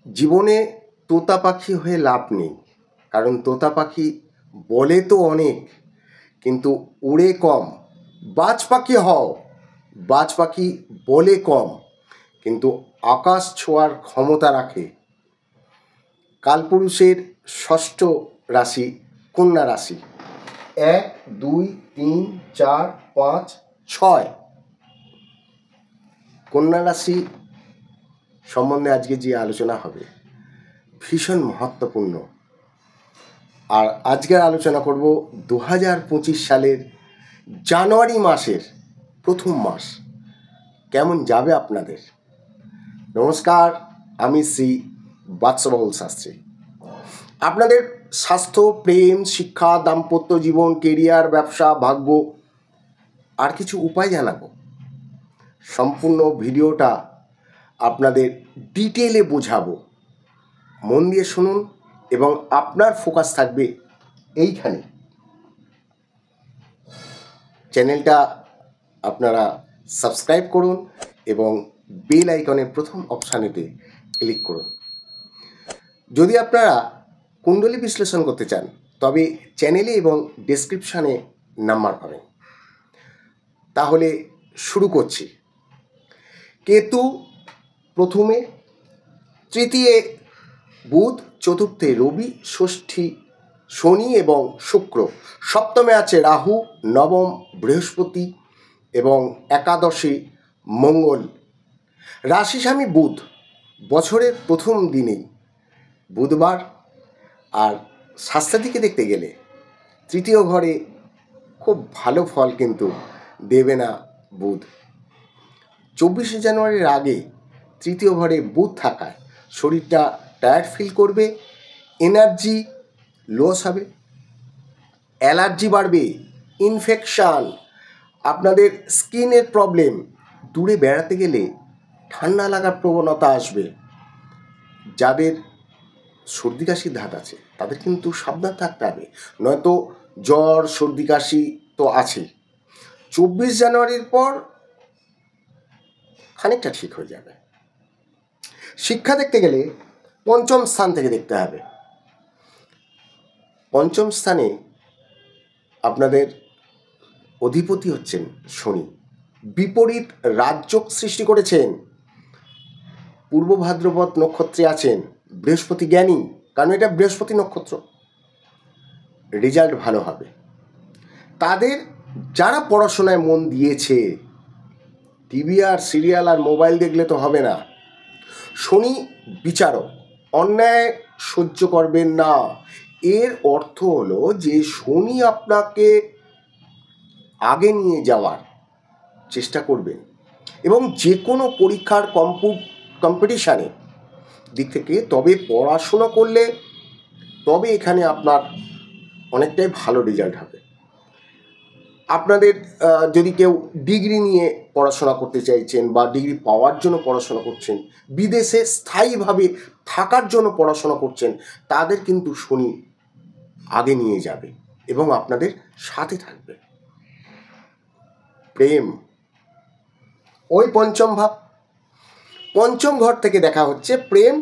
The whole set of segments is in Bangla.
জীবনে তোতা পাখি হয়ে লাভ নেই, কারণ তোতা পাখি বলে তো অনেক কিন্তু উড়ে কম। বাজ পাখি হও, বাজ পাখি বলে কম কিন্তু আকাশ ছোঁয়ার ক্ষমতা রাখে। কালপুরুষের ষষ্ঠ রাশি কন্যা রাশি। 1, 2, 3, 4, 5, 6 কন্যা রাশি সম্বন্ধে আজকে যে আলোচনা হবে ভীষণ মহত্বপূর্ণ। আর আজকের আলোচনা করব 2025 সালের জানুয়ারি মাসের প্রথম মাস কেমন যাবে আপনাদের। নমস্কার, আমি শ্রী বাৎসবাহুল শাস্ত্রী। আপনাদের স্বাস্থ্য, প্রেম, শিক্ষা, দাম্পত্য জীবন, কেরিয়ার, ব্যবসা, ভাগ্য আর কিছু উপায় জানাবো। সম্পূর্ণ ভিডিওটা আপনাদের ডিটেলে বোঝাবো। মন দিয়ে শুনুন এবং আপনার ফোকাস থাকবে এইখানে। চ্যানেলটা আপনারা সাবস্ক্রাইব করুন এবং বেল আইকনের প্রথম অপশানেতে ক্লিক করুন। যদি আপনারা কুণ্ডলী বিশ্লেষণ করতে চান তবে চ্যানেলে এবং ডেসক্রিপশানে নাম্বার পাবেন। তাহলে শুরু করছি। কেতু প্রথমে, তৃতীয়ে বুধ, চতুর্থে রবি, ষষ্ঠী শনি এবং শুক্র, সপ্তমে আছে রাহু, নবম বৃহস্পতি এবং একাদশে মঙ্গল। রাশিস্বামী বুধ, বছরের প্রথম দিনেই বুধবার। আর স্বাস্থ্যের দিকে দেখতে গেলে তৃতীয় ঘরে খুব ভালো ফল কিন্তু দেবে না বুধ। 24শে জানুয়ারির আগে তৃতীয় ঘরে বুধ থাকায় শরীরটা টায়ার্ড ফিল করবে, এনার্জি লস হবে, অ্যালার্জি বাড়বে, ইনফেকশান, আপনাদের স্কিনের প্রবলেম, দূরে বেড়াতে গেলে ঠান্ডা লাগার প্রবণতা আসবে। যাদের সর্দি কাশির ধাত আছে তাদের কিন্তু সাবধান থাকতে হবে, নয়তো জ্বর, সর্দি কাশি তো আছেই। 24 জানুয়ারির পর খানিকটা ঠিক হয়ে যাবে। শিক্ষা দেখতে গেলে পঞ্চম স্থান থেকে দেখতে হবে। পঞ্চম স্থানে আপনাদের অধিপতি হচ্ছেন শনি, বিপরীত রাজযোগ সৃষ্টি করেছেন। পূর্ব ভাদ্রপদ নক্ষত্রে আছেন বৃহস্পতি জ্ঞানী, কারণ এটা বৃহস্পতি নক্ষত্র। রেজাল্ট ভালো হবে। তাদের যারা পড়াশোনায় মন দিয়েছে, টিভি আর সিরিয়াল আর মোবাইল দেখলে তো হবে না। শনি বিচারক, অন্যায় সহ্য করবেন না। এর অর্থ হলো যে শনি আপনাকে আগে নিয়ে যাওয়ার চেষ্টা করবেন এবং যে কোনো পরীক্ষার কম্পিটিশানে দিক থেকে তবে পড়াশোনা করলে তবে এখানে আপনার অনেকটাই ভালো রেজাল্ট হবে। আপনাদের যদি কেউ ডিগ্রি নিয়ে পড়াশোনা করতে চাইছেন বা ডিগ্রি পাওয়ার জন্য পড়াশোনা করছেন, বিদেশে স্থায়ীভাবে থাকার জন্য পড়াশোনা করছেন, তাদের কিন্তু শনি আগে নিয়ে যাবে এবং আপনাদের সাথে থাকবে। প্রেম, ওই পঞ্চম ভাব, পঞ্চম ঘর থেকে দেখা হচ্ছে প্রেম,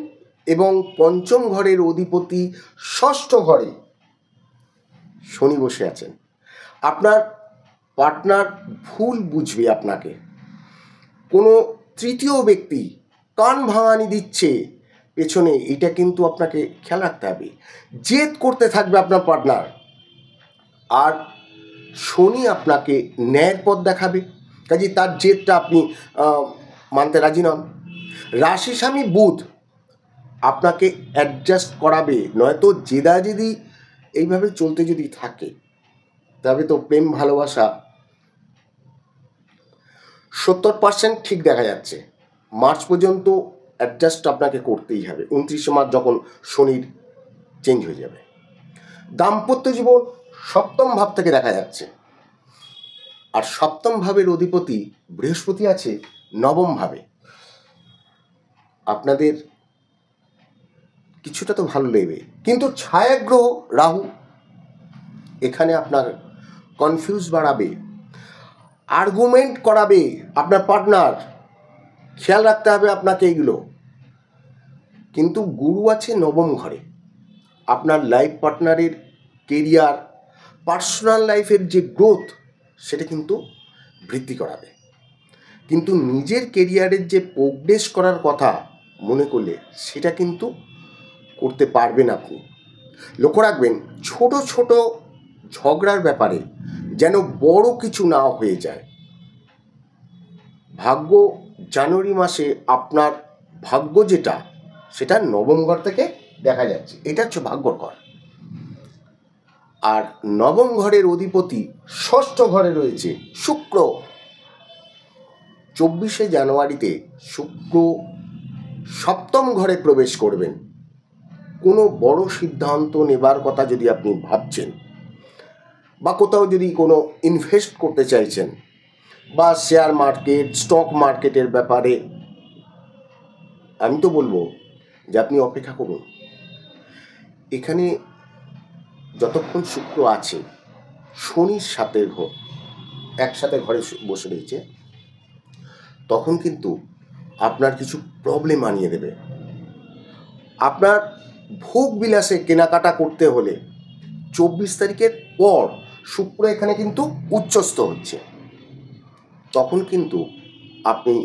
এবং পঞ্চম ঘরের অধিপতি ষষ্ঠ ঘরে শনি বসে আছেন। আপনার পার্টনার ভুল বুঝবে আপনাকে, কোনো তৃতীয় ব্যক্তি কান ভাঙানি দিচ্ছে পেছনে, এটা কিন্তু আপনাকে খেয়াল রাখতে হবে। জেদ করতে থাকবে আপনার পার্টনার, আর শনি আপনাকে ন্যায়ের পথ দেখাবে, কাজে তার জেদটা আপনি মানতে রাজি নন। রাশিস্বামী বুধ আপনাকে অ্যাডজাস্ট করাবে, নয়তো জেদাজেদি এইভাবে চলতে যদি থাকে তবে তো প্রেম ভালোবাসা 70% ঠিক দেখা যাচ্ছে। মার্চ পর্যন্ত অ্যাডজাস্ট আপনাকে করতেই হবে। 29শে মার্চ যখন শনির চেঞ্জ হয়ে যাবে। দাম্পত্য জীবন সপ্তম ভাব থেকে দেখা যাচ্ছে, আর সপ্তম ভাবের অধিপতি বৃহস্পতি আছে নবম ভাবে। আপনাদের কিছুটা তো ভালো লাগবে, কিন্তু ছায়াগ্রহ রাহু এখানে আপনার কনফিউজ বাড়াবে, আর্গুমেন্ট করাবে আপনার পার্টনার। খেয়াল রাখতে হবে আপনাকে এইগুলো। কিন্তু গুরু আছে নবম ঘরে। আপনার লাইফ পার্টনারের কেরিয়ার, পার্সোনাল লাইফের যে গ্রোথ সেটা কিন্তু বৃদ্ধি করাবে। কিন্তু নিজের কেরিয়ারের যে প্রোগ্রেস করার কথা মনে করলে সেটা কিন্তু করতে পারবেন আপনি। লক্ষ্য রাখবেন, ছোট ছোট ঝগড়ার ব্যাপারে যেন বড় কিছু না হয়ে যায়। ভাগ্য জানুয়ারি মাসে আপনার ভাগ্য যেটা, সেটা নবম ঘর থেকে দেখা যাচ্ছে, এটা হচ্ছে ভাগ্যর ঘর। আর নবম ঘরের অধিপতি ষষ্ঠ ঘরে রয়েছে শুক্র। 24শে জানুয়ারিতে শুক্র সপ্তম ঘরে প্রবেশ করবেন। কোনো বড় সিদ্ধান্ত নেবার কথা যদি আপনি ভাবছেন, বা কোথাও যদি কোনো ইনভেস্ট করতে চাইছেন, বা শেয়ার মার্কেট, স্টক মার্কেটের ব্যাপারে, আমি তো বলবো যে আপনি অপেক্ষা করুন। এখানে যতক্ষণ শুক্র আছে, শনির সাথে একসাথে ঘরে বসে রয়েছে, তখন কিন্তু আপনার কিছু প্রবলেম আনিয়ে দেবে। আপনার ভোগ বিলাসে কেনাকাটা করতে হলে 24 তারিখের পর শুক্র এখানে কিন্তু উচ্চস্থ হচ্ছে। তখন কিন্তু আপনি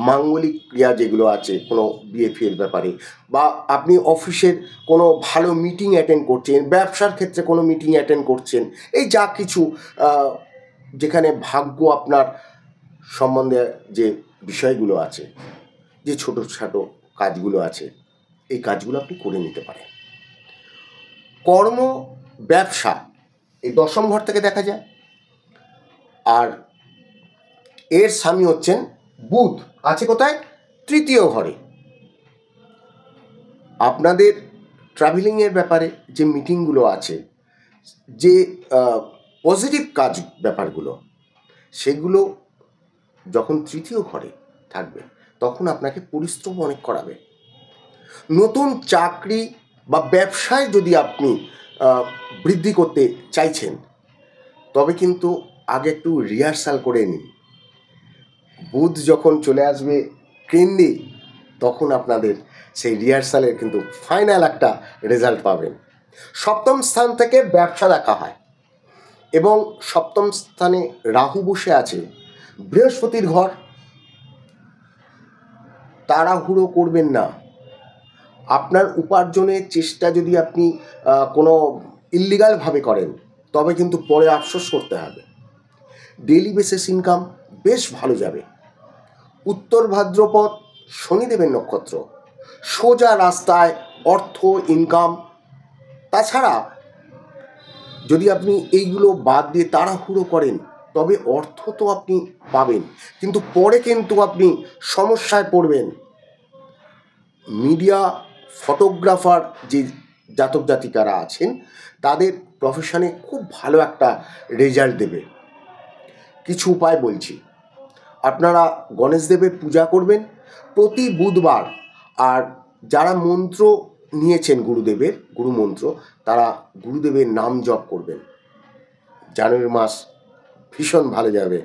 মাঙ্গলিক ক্রিয়া যেগুলো আছে, কোনো বিয়ে ফিয়ের ব্যাপারে, বা আপনি অফিসের কোনো ভালো মিটিং অ্যাটেন্ড করছেন, ব্যবসার ক্ষেত্রে কোনো মিটিং অ্যাটেন্ড করছেন, এই যা কিছু যেখানে ভাগ্য আপনার সম্বন্ধে যে বিষয়গুলো আছে, যে ছোটো ছোটো কাজগুলো আছে, এই কাজগুলো আপনি করে নিতে পারেন। কর্ম, ব্যবসা, এই দশম ঘর থেকে দেখা যায়। আর এর স্বামী হচ্ছেন বুধ, আছে কোথায়? তৃতীয় ঘরে। আপনাদের ট্রাভেলিংয়ের ব্যাপারে যে মিটিংগুলো আছে, যে পজিটিভ কাজ ব্যাপারগুলো, সেগুলো যখন তৃতীয় ঘরে থাকবে তখন আপনাকে পরিশ্রম অনেক করাবে। নতুন চাকরি বা ব্যবসায় যদি আপনি বৃদ্ধি করতে চাইছেন, তবে কিন্তু আগে একটু রিহার্সাল করে নিন। বুধ যখন চলে আসবে কেন্দ্রে, তখন আপনাদের সেই রিহার্সালের কিন্তু ফাইনাল একটা রেজাল্ট পাবেন। সপ্তম স্থান থেকে ব্যবসা দেখা হয়, এবং সপ্তম স্থানে রাহু বসে আছে, বৃহস্পতির ঘর। তাড়াহুড়ো করবেন না। আপনার উপার্জনের চেষ্টা যদি আপনি কোনো ইল্লিগালভাবে করেন, তবে কিন্তু পরে আফসোস করতে হবে। ডেইলি বেসিস ইনকাম বেশ ভালো যাবে। উত্তর ভাদ্রপদ শনিদেবের নক্ষত্র, সোজা রাস্তায় অর্থ ইনকাম। তাছাড়া যদি আপনি এইগুলো বাদ দিয়ে তাড়াহুড়ো করেন, তবে অর্থ তো আপনি পাবেন, কিন্তু পরে কিন্তু আপনি সমস্যায় পড়বেন। মিডিয়া, ফটোগ্রাফার যে জাতক জাতিকারা আছেন, তাদের প্রফেশনে খুব ভালো একটা রেজাল্ট দেবে। কিছু উপায় বলছি। আপনারা গণেশদেবের পূজা করবেন প্রতি বুধবার। আর যারা মন্ত্র নিয়েছেন গুরুদেবের, গুরু মন্ত্র, তারা গুরুদেবের নাম জপ করবেন। জানুয়ারি মাস ভীষণ ভালো যাবে।